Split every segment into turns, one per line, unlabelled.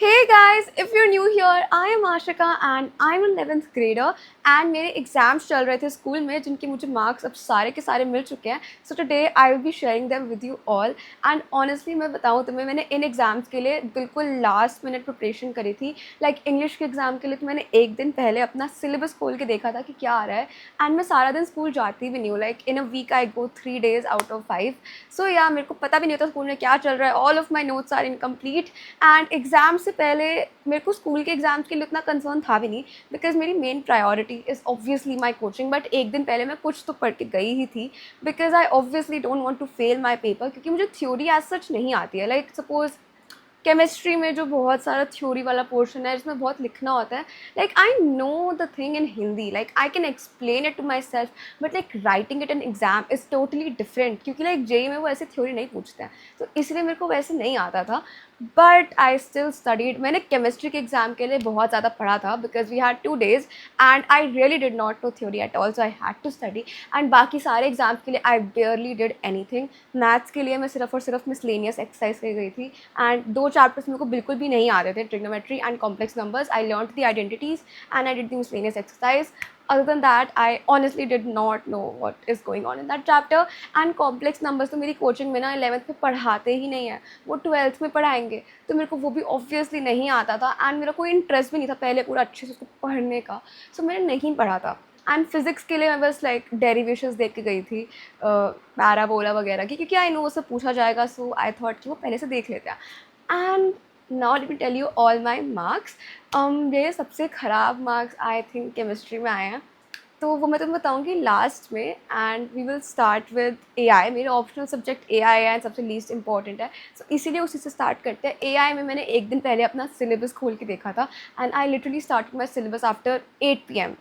Hey guys, if you're new here, I am Ashika and I'm an 11th grader and मेरे exams चल रहे थे school में जिनके मुझे मार्क्स अब सारे के सारे मिल चुके हैं. So today I will be sharing them with you all. And honestly मैं बताऊँ तुम्हें, मैंने इन एग्ज़ाम्स के लिए बिल्कुल लास्ट मिनट प्रिपरेशन करी थी. लाइक इंग्लिश के एग्ज़ाम के लिए तो मैंने एक दिन पहले अपना सिलेबस खोल के देखा था कि क्या आ रहा है. एंड मैं सारा दिन स्कूल जाती भी नहीं हूँ. Like in a week I go 3 days out of 5. So या मेरे को पता भी नहीं होता स्कूल में क्या चल रहा है. All of my notes are incomplete. And exam से पहले मेरे को स्कूल के एग्ज़ाम्स के लिए उतना कंसर्न था भी नहीं, बिकॉज मेरी main priority is obviously my coaching. But एक दिन पहले मैं कुछ तो पढ़ के गई ही थी, because I obviously don't want to fail my paper, क्योंकि मुझे थ्योरी एज सच नहीं आती है. लाइक सपोज केमिस्ट्री में जो बहुत सारा थ्योरी वाला पोर्शन है जिसमें बहुत लिखना होता है, like I know the thing in Hindi, like I can explain it to myself, but like writing it in exam is totally different, क्योंकि लाइक जेई में वो ऐसे थ्योरी नहीं पूछते हैं. तो इसलिए मेरे को वैसे नहीं आता था. But I still studied. मैंने केमिस्ट्री के एग्ज़ाम के लिए बहुत ज़्यादा पढ़ा था, because we had 2 days and I really did not know theory at all, so I had to study. And बाकी सारे एग्जाम्स के लिए I barely did anything. Maths के लिए मैं सिर्फ और सिर्फ मिसलेनियस एक्सरसाइज कर गई थी. एंड 2 chapters मेरे को बिल्कुल भी नहीं आते थे, trigonometry and complex numbers. I learned the identities and I did the miscellaneous exercise. Other than that, I honestly did not know what is going on in that chapter. And complex numbers तो मेरी coaching में ना 11th में पढ़ाते ही नहीं है, वो 12th में पढ़ाएंगे. तो मेरे को वो भी ऑब्वियसली नहीं आता था एंड मेरा कोई इंटरेस्ट भी नहीं था पहले पूरा अच्छे से उसको पढ़ने का. सो मैंने नहीं पढ़ा था. एंड फिज़िक्स के लिए मैं बस लाइक डेरिवेशंस देख के गई थी, पैराबोला वगैरह की, क्योंकि आई नो वो सब पूछा जाएगा. सो आई थॉट कि वो पहले से देख लेते हैं. And now let me tell you all my marks. मेरे सबसे ख़राब मार्क्स आई थिंक केमिस्ट्री में आए हैं. तो वो मैं तुम्हें बताऊँगी लास्ट में. And we will start with AI. मेरे ऑप्शनल सब्जेक्ट AI है एंड सबसे लीस्ट इंपॉर्टेंट है, सो इसीलिए उसी से स्टार्ट करते हैं. AI में मैंने एक दिन पहले अपना सिलेबस खोल के देखा था and I literally started my syllabus after 8 PM.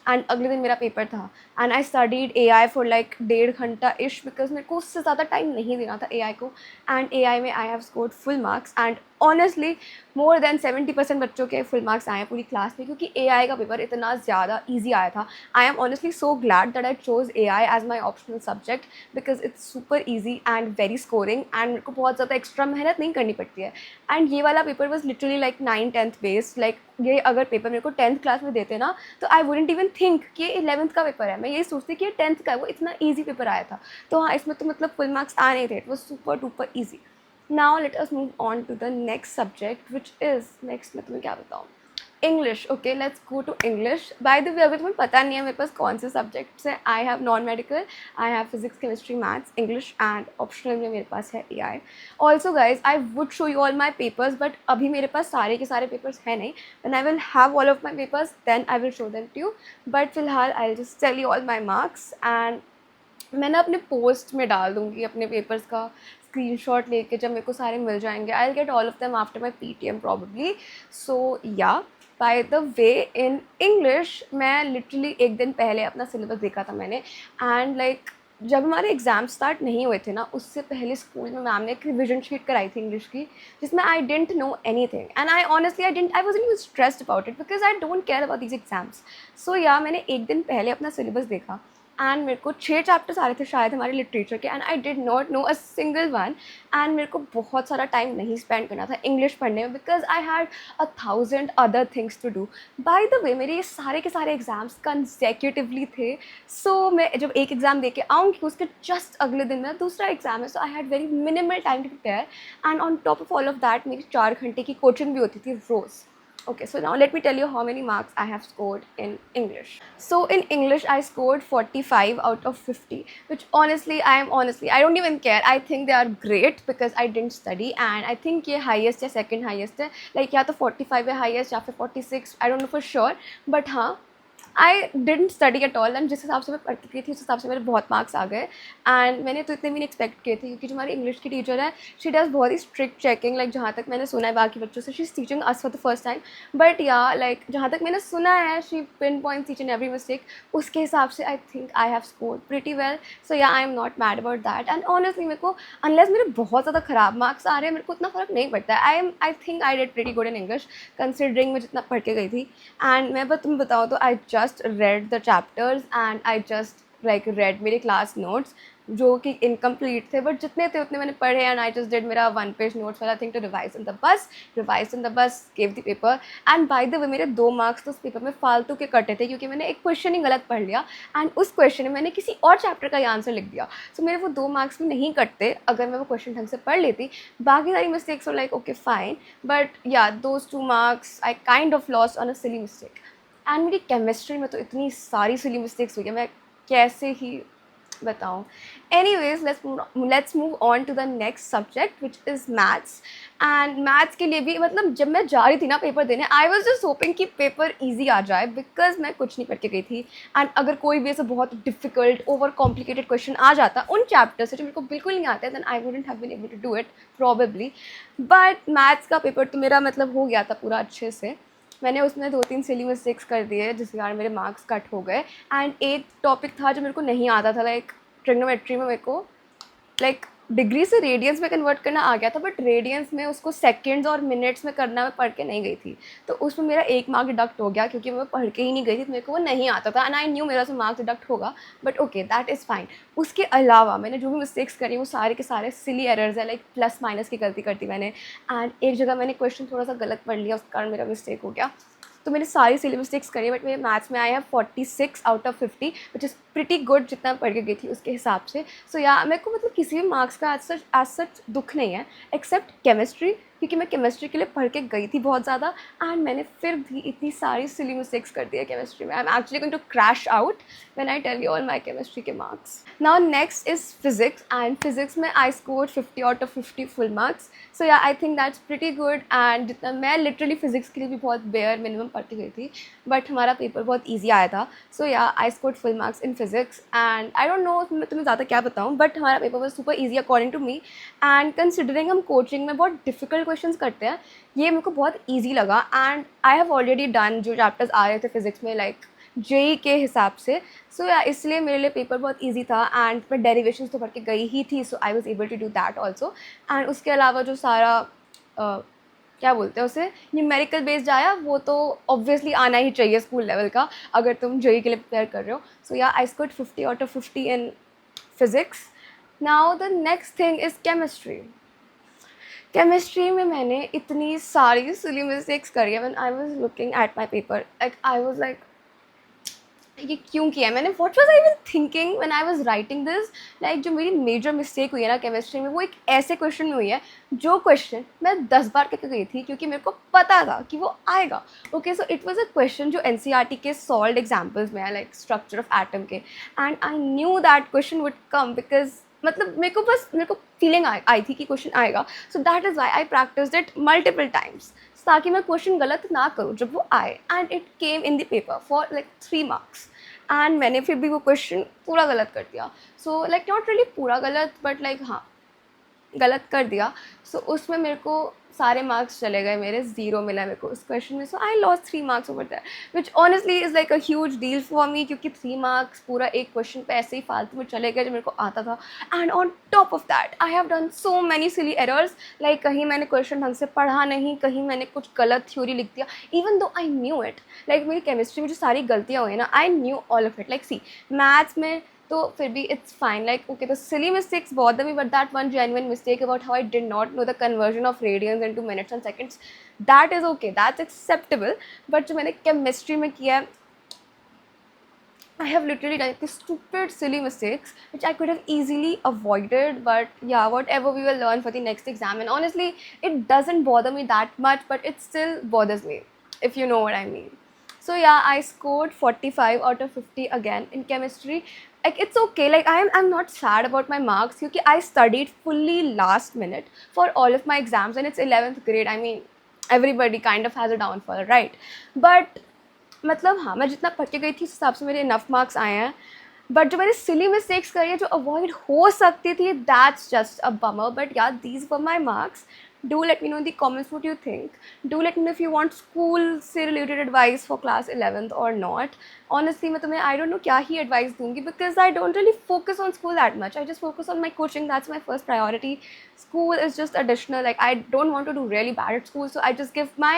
And अगले दिन मेरा पेपर था and I studied AI for like 1.5 घंटा इश, बिकॉज मेरे को उससे ज़्यादा टाइम नहीं देना था AI को. एंड AI में आई have scored full marks. And honestly more than 70% बच्चों के फुल मार्क्स आए हैं पूरी क्लास में, क्योंकि AI का पेपर इतना ज़्यादा ईजी आया था. I am honestly so glad that I chose AI as my optional subject, because it's super easy and very scoring and मेरे को बहुत ज़्यादा एक्स्ट्रा मेहनत नहीं करनी पड़ती है. एंड ये वाला paper was literally like 9th-10th based. Like ये अगर पेपर मेरे को 10th क्लास में देते ना, तो आई वुडेंट इवन थिंक कि ये 11th का पेपर है. मैं यही सोचती कि ये 10th का है, वो इतना ईजी पेपर आया था. तो हाँ, इसमें तो मतलब फुल मार्क्स आ नहीं थे. It was super duper easy. Now let us move on to the next subject, which is next. मैं तुम्हें क्या बताऊँ, English. Okay, let's go to English. By the way, अगर तुम्हें पता नहीं है मेरे पास कौन से सब्जेक्ट्स हैं, I have non medical, I have physics, chemistry, maths, English and optional में मेरे पास है AI. Also guys, I would show you all my papers, but अभी मेरे पास सारे के सारे पेपर्स हैं नहीं. When I will have all of my papers then I will show them to you. But फिलहाल I will just tell you all my marks. And मैं ना अपने पोस्ट में डाल दूँगी अपने पेपर्स का स्क्रीनशॉट लेके, जब मेरे को सारे मिल जाएंगे. I will get all of them after my PTM probably. So yeah, by the way, in English मैं लिटरली एक दिन पहले अपना सिलेबस देखा था मैंने. एंड लाइक जब हमारे एग्ज़ाम स्टार्ट नहीं हुए थे ना, उससे पहले स्कूल में मैम ने एक रिविजन शीट कराई थी इंग्लिश की, जिसमें I didn't know anything. And I honestly I was in stressed about it, because I don't care about these exams. So yeah, मैंने एक दिन पहले अपना सिलेबस देखा एंड मेरे को 6 चैप्टर्स आ रहे थे शायद हमारे लिटरेचर के, and I did not no a single one. And मेरे को बहुत सारा टाइम नहीं स्पेंड करना था इंग्लिश पढ़ने में, because I had 1,000 other things to do. By the way, मेरे ये सारे के सारे एग्जाम्स कंसेक्यूटिवली थे. सो मैं जब एक एग्ज़ाम दे के आऊँगी, उसके जस्ट अगले दिन मेरा दूसरा एग्जाम है. So I had very minimal time to prepare. And on top of all of that मेरी 4 घंटे की कोचिंग भी होती थी रोज़. Okay, so now let me tell you how many marks I have scored in English. So in English, I scored 45 out of 50, which honestly, I don't even care. I think they are great because I didn't study, and I think ये highest या second highest है. Like या तो 45 है highest या फिर 46, I don't know for sure. But हाँ, I didn't study at all. And जिस हिसाब से मैं पढ़ती गई थी उस हिसाब से मेरे बहुत मार्क्स आ गए. एंड मैंने तो इतने भी नहीं एक्सपेक्ट किए थे, क्योंकि जो हमारी इंग्लिश की टीचर है, शी डज़ बहुत ही स्ट्रिक्ट चेकिंग. लाइक जहाँ तक मैंने सुना है बाकी बच्चों से, she is teaching us for the first time. But yeah, like जहाँ तक मैंने सुना है, she pinpoints each and every mistake. उसके हिसाब से I think I have scored pretty well. So या, I am not mad about that. And honestly मेरे को, अनलेस मेरे बहुत ज़्यादा ख़राब मार्क्स आ रहे हैं, मेरे को इतना फ़र्क नहीं पड़ता है. आई think I did pretty good in English considering मैं जितना पढ़ के गई थी. एंड मैं बस तुम्हें बताऊँ तो I just read the chapters and I just like read मेरे class notes. जो कि इनकम्प्लीट थे, बट जितने थे उतने मैंने पढ़े एंड आई जस्ट डिड मेरा 1 पेज नोट्स वाला thing to revise in the bus, gave the paper. And by the way मेरे 2 मार्क्स तो उस पेपर में फालतू के कटे थे, क्योंकि मैंने एक क्वेश्चन ही गलत पढ़ लिया एंड उस क्वेश्चन में मैंने किसी और चैप्टर का ही आंसर लिख दिया। सो मेरे वो 2 मार्क्स भी नहीं कटते अगर मैं वो क्वेश्चन ढंग से पढ़ लेती। बाकी सारी mistakes were like okay fine, but yeah those 2 marks I kind of lost on a silly mistake. And मेरी केमिस्ट्री में तो इतनी सारी सिली मिस्टेक्स हुई है, मैं कैसे ही बताऊँ। Anyways let's move on to the next subject which is maths. And maths के लिए भी मतलब जब मैं जा रही थी ना पेपर देने, आई वॉज जस्ट होपिंग कि पेपर ईजी आ जाए, बिकॉज मैं कुछ नहीं पढ़ के गई थी। एंड अगर कोई भी ऐसा बहुत डिफिकल्ट ओवर कॉम्प्लिकेटेड क्वेश्चन आ जाता उन चैप्टर से जो मेरे को बिल्कुल नहीं आते, then I wouldn't have been able to do it probably. But maths का पेपर तो मेरा मतलब हो गया था पूरा अच्छे से। मैंने उसमें 2-3 सिली मिस्टेक्स कर दिए जिसके कारण मेरे मार्क्स कट हो गए। एंड एक टॉपिक था जो मेरे को नहीं आता था, लाइक ट्रिग्नोमेट्री में मेरे को लाइक डिग्री से रेडियंस में कन्वर्ट करना आ गया था, बट रेडियंस में उसको सेकंड्स और मिनट्स में करना मैं पढ़ के नहीं गई थी। तो उसमें मेरा 1 मार्क डिडक्ट हो गया, क्योंकि मैं पढ़ के ही नहीं गई थी, तो मेरे को वो नहीं आता था एंड आई न्यू मेरा से मार्क्स डिडक्ट होगा, but okay that is fine. उसके अलावा मैंने जो भी मिस्टेक्स करी वो सारे के सारे सिली एरर्स है, लाइक प्लस माइनस की गलती करती मैंने। एंड एक जगह मैंने क्वेश्चन थोड़ा सा गलत पढ़ लिया, उसके कारण मेरा मिस्टेक हो गया। तो मैंने सारी सिली मिस्टेक्स करी, बट मेरे मैथ्स में आई है 46 out of 50, which is pretty good जितना पढ़ के गई थी उसके हिसाब से। सो या मेरे को मतलब किसी भी मार्क्स का एज सच दुख नहीं है, एक्सेप्ट केमिस्ट्री, क्योंकि मैं केमिस्ट्री के लिए पढ़ के गई थी बहुत ज़्यादा एंड मैंने फिर भी इतनी सारी सिली मिस्टेक्स कर दी है केमिस्ट्री में। I am actually going to crash out when I tell you all my chemistry के marks. Now next is physics, and physics में I scored 50 out of 50 full marks. So या I think that's pretty good. And जितना मैं literally physics के लिए भी बहुत bare minimum पढ़ती गई थी, बट हमारा पेपर बहुत ईजी आया था। सो या I scored full marks in physics. And I don't know मैं तुम्हें ज़्यादा क्या बताऊँ, बट हमारा paper was super easy according to me. And considering हम कोचिंग में बहुत डिफिकल्ट क्वेश्चंस करते हैं, ये मेरे को बहुत ईजी लगा। And I have already done जो चैप्टर्स आ रहे थे फिजिक्स में लाइक जेई के हिसाब से। सो या इसलिए मेरे लिए पेपर बहुत ईजी था। एंड मैं डेरिवेशंस तो पढ़ के गई ही थी, so I was able to do that also. And उसके अलावा जो सारा क्या बोलते हैं उसे, न्यूमेरिकल बेस्ड आया, वो तो ऑब्वियसली आना ही चाहिए स्कूल लेवल का अगर तुम जेई के लिए प्रिपेयर कर रहे हो। सो या I scored 50 out of 50 in physics. Now the next thing is chemistry. Chemistry में मैंने इतनी सारी सिली मिस्टेक्स करी है। When I was looking at my paper, like I was like ये क्यों किया मैंने, what was I even thinking when I was writing this. Like जो मेरी मेजर मिस्टेक हुई है ना केमिस्ट्री में, वो एक ऐसे क्वेश्चन में हुई है जो क्वेश्चन मैं 10 बार करके गई थी, क्योंकि मेरे को पता था कि वो आएगा। Okay, so it was a question जो एनसीईआरटी के सॉल्व्ड एग्जाम्पल्स में है, लाइक स्ट्रक्चर ऑफ एटम के। And I knew that question would come, because मतलब मेरे को फीलिंग आई थी कि क्वेश्चन आएगा। So that is why I practised it multiple times, ताकि मैं क्वेश्चन गलत ना करूँ जब वो आए। And it came in the paper for like 3 marks. And मैंने फिर भी वो क्वेश्चन पूरा गलत कर दिया। सो लाइक नॉट रियली पूरा गलत, बट लाइक हाँ गलत कर दिया। सो उसमें मेरे को सारे मार्क्स चले गए, मेरे 0 मिला मेरे को उस क्वेश्चन में। So I lost 3 marks over that, which honestly is like a huge deal for me, क्योंकि 3 मार्क्स पूरा एक क्वेश्चन पे ऐसे ही फालतू में चले गए जो मेरे को आता था। And on top of that I have done so many silly errors, like कहीं मैंने क्वेश्चन ढंग से पढ़ा नहीं, कहीं मैंने कुछ गलत थ्योरी लिख दिया, even though I knew it. Like मेरी केमिस्ट्री में जो सारी गलतियाँ हुई ना, I knew all of it. Like see maths में तो फिर भी it's fine, like okay the silly mistakes bother me, but that one genuine mistake about how I did not know the conversion of radians into minutes and seconds, that is okay, that's acceptable. But जो मैंने chemistry में किया है, I have literally done these stupid silly mistakes which I could have easily avoided, but yeah, whatever, we will learn for the next exam. And honestly, it doesn't bother me that much, but it still bothers me, if you know what I mean. So yeah, I scored 45 out of 50 again in chemistry. Like it's okay, like I'm not sad about my marks because I studied fully last minute for all of my exams, and it's 11th grade. I mean, everybody kind of has a downfall, right? But मतलब हाँ, मैं जितना पढ़ के गई थी उस हिसाब से मेरे इनफ मार्क्स आए हैं। बट जो मैंने सिली मिस्टेक्स करी है जो अवॉइड हो सकती थी, that's just a bummer. But yeah these were my marks. Do let me know in the comments what you think. Do let me know if you want school से related advice for class 11th और not. Honestly मैं तुम्हें आई don't no क्या ही advice दूंगी, because I don't really focus on school that much. I just focus on my coaching, that's my first priority. School is just additional, like I don't want to do really bad at school, so I just give my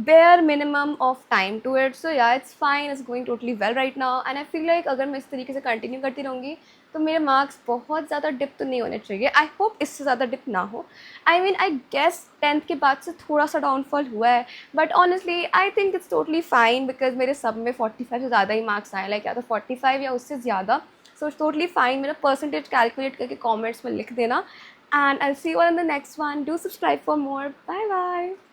bare minimum of time to it. So yeah, it's fine, it's going totally well right now, and I feel like अगर मैं इस तरीके से continue करती रहूँगी, तो मेरे marks बहुत ज़्यादा डिप तो नहीं होने चाहिए। आई होप इससे ज़्यादा डिप ना हो। I mean I guess 10th के बाद से थोड़ा सा डाउनफॉल हुआ है, but honestly I think it's totally fine because मेरे सब में 45 से ज़्यादा ही मार्क्स आए, लाइक या तो 45 या उससे ज़्यादा। So it's totally fine. मेरा परसेंटेज कैलकुलेट करके कॉमेंट्स में लिख देना, and I'll see you all in the next one. Do subscribe for more. Bye bye.